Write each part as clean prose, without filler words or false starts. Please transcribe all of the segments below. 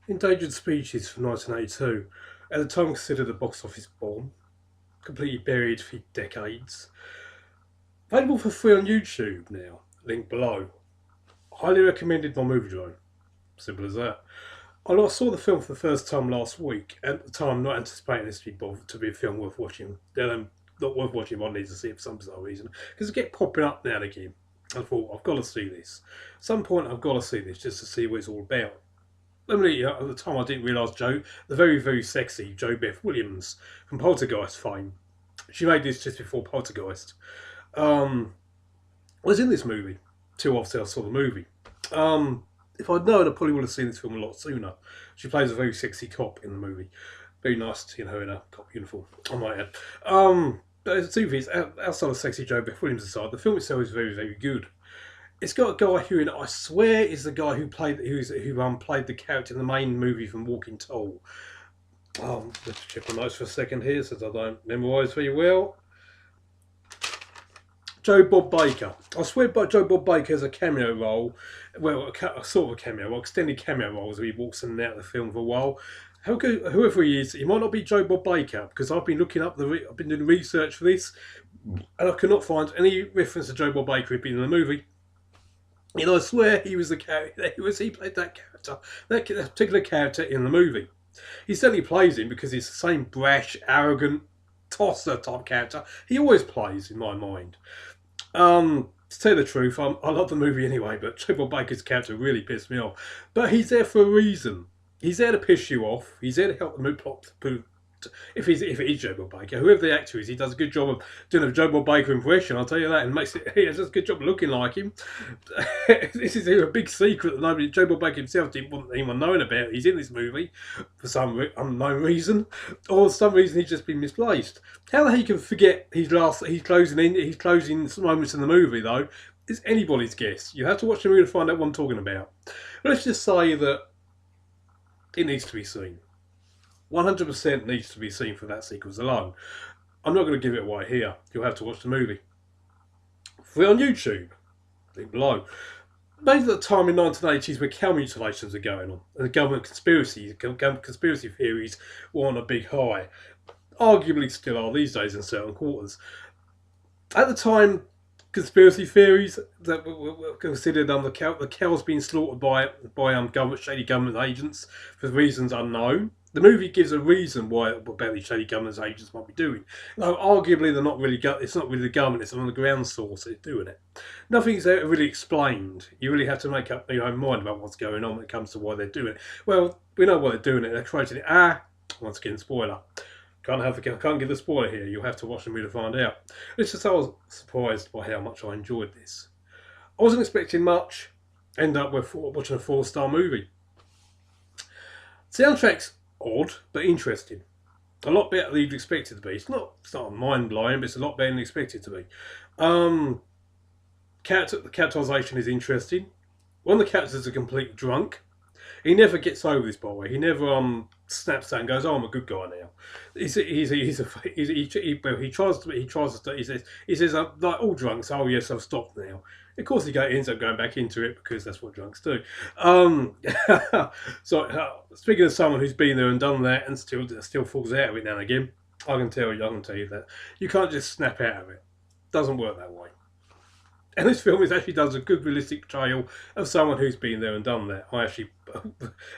Endangered Species from 1982, at the time considered a box office bomb, completely buried for decades. Available for free on YouTube now, link below. Highly recommended by Moviedrone. Simple as that. I saw the film for the first time last week. At the time, not anticipating this to be a film worth watching. Not worth watching, but I need to see it for some bizarre reason. Because it get popping up now and again. I thought, I've got to see this. At some point, I've got to see this just to see what it's all about. Emily, at the time, I didn't realise the very, very sexy Jo Beth Williams from Poltergeist fame. She made this just before Poltergeist. Um, was in this movie. Too often I saw the movie. If I'd known, I probably would have seen this film a lot sooner. She plays a very sexy cop in the movie. Very nice to see her in a cop uniform, I might add. But as the is, outside of sexy Jo Beth Williams aside, the film itself is very, very good. It's got a guy who, I swear, is the guy who played the character in the main movie from Walking Tall. Let's check my notes for a second here, since I don't memorise very well. Joe Bob Baker. I swear by Joe Bob Baker has a cameo role, well, a sort of a cameo role, extended cameo roles where he walks in and out of the film for a while. Whoever he is, he might not be Joe Bob Baker, because I've been looking up I've been doing research for this, and I could not find any reference to Joe Bob Baker who'd been in the movie. You know, I swear he was the character. He played that character, that particular character in the movie. He certainly plays him because he's the same brash, arrogant, tosser type character he always plays in my mind. To tell the truth, I love the movie anyway, but Joe Bob Baker's character really pissed me off. But he's there for a reason. He's there to piss you off. He's there to help the plot. If it is Joe Bob Baker, whoever the actor is, he does a good job of doing a Joe Bob Baker impression. I'll tell you that, and he does a good job of looking like him. This is a big secret that Joe Bob Baker himself didn't want anyone knowing about. He's in this movie for some unknown reason, or for some reason he's just been misplaced. How the hell he can forget his closing moments in the movie though is anybody's guess. You have to watch the movie to find out what I'm talking about. Let's just say that it needs to be seen. 100% needs to be seen for that sequence alone. I'm not going to give it away here. You'll have to watch the movie. Free on YouTube. Link below. Made at the time in 1980s where cow mutilations were going on, and the government conspiracy theories were on a big high. Arguably still are these days in certain quarters. At the time, conspiracy theories that were considered the cows being slaughtered by shady government agents for reasons unknown. The movie gives a reason why about these shady government agents might be doing. Now, arguably, they're not really. It's not really the government; it's an underground source that's doing it. Nothing's really explained. You really have to make up your own mind about what's going on when it comes to why they're doing it. Well, we know why they're doing it. They're creating it. Once again, spoiler. Can't give the spoiler here. You'll have to watch the movie to find out. It's just I was surprised by how much I enjoyed this. I wasn't expecting much. End up with watching a 4-star movie. Soundtrack's odd but interesting. A lot better than you'd expect it to be. It's not mind blowing, but it's a lot better than expected to be. The characterization is interesting. One of the characters is a complete drunk. He never gets over this, by the way. He never snaps out and goes, "Oh, I'm a good guy now." He tries to. He says, like all drunks. "Oh yes, I've stopped now." Of course, he ends up going back into it because that's what drunks do. Speaking of someone who's been there and done that and still falls out of it now and again, I can tell you that you can't just snap out of it. It doesn't work that way. And this film actually does a good realistic portrayal of someone who's been there and done that.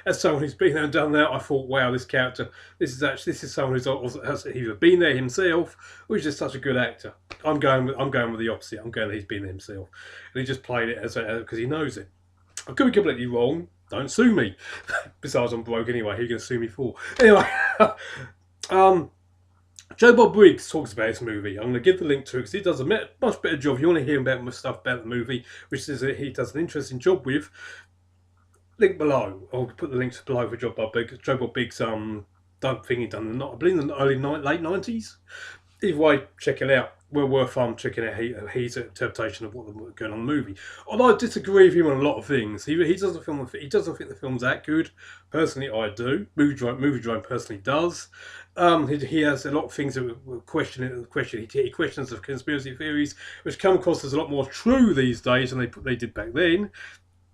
As someone who's been there and done that, I thought, wow, this character, this is someone has either been there himself, or he's just such a good actor. I'm going with the opposite. I'm going that he's been there himself, and he just played it because he knows it. I could be completely wrong. Don't sue me. Besides, I'm broke anyway. Who are you going to sue me for? Anyway, Joe Bob Briggs talks about this movie. I'm going to give the link to it because he does a much better job. If you want to hear about stuff about the movie, which is he does an interesting job with, link below. I'll put the links below for Joe Bob Briggs. Joe Bob Briggs, don't think he done I believe in the late 90s. Either way, check it out. Well worth checking out his interpretation of what's going on in the movie. Although I disagree with him on a lot of things. He doesn't think the film's that good. Personally, I do. Moviedrone personally does. He has a lot of things that were questioning. He questions of conspiracy theories, which come across as a lot more true these days than they did back then.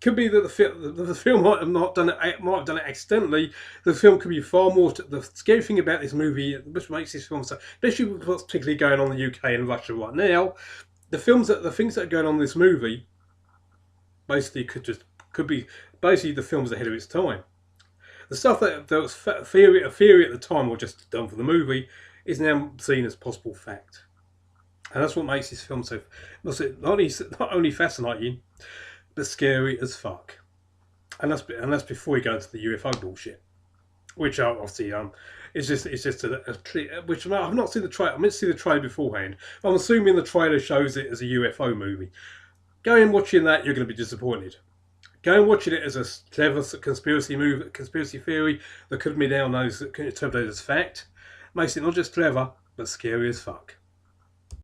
Could be that the film might have not done it. Might have done it accidentally. The film could be far more. The scary thing about this movie, which makes this film so, especially with what's particularly going on in the UK and Russia right now, the things that are going on in this movie, basically could be basically the film's ahead of its time. The stuff that was a theory at the time or just done for the movie is now seen as possible fact, and that's what makes this film so not only fascinating but scary as fuck. And that's before we go into the UFO bullshit, which obviously it's just which I've not seen the trailer. I meant to see the trailer beforehand. I'm assuming the trailer shows it as a UFO movie. Go in watching that, you're going to be disappointed. Go and watching it as a clever conspiracy theory that could be now known as interpreted as fact. Makes it not just clever, but scary as fuck.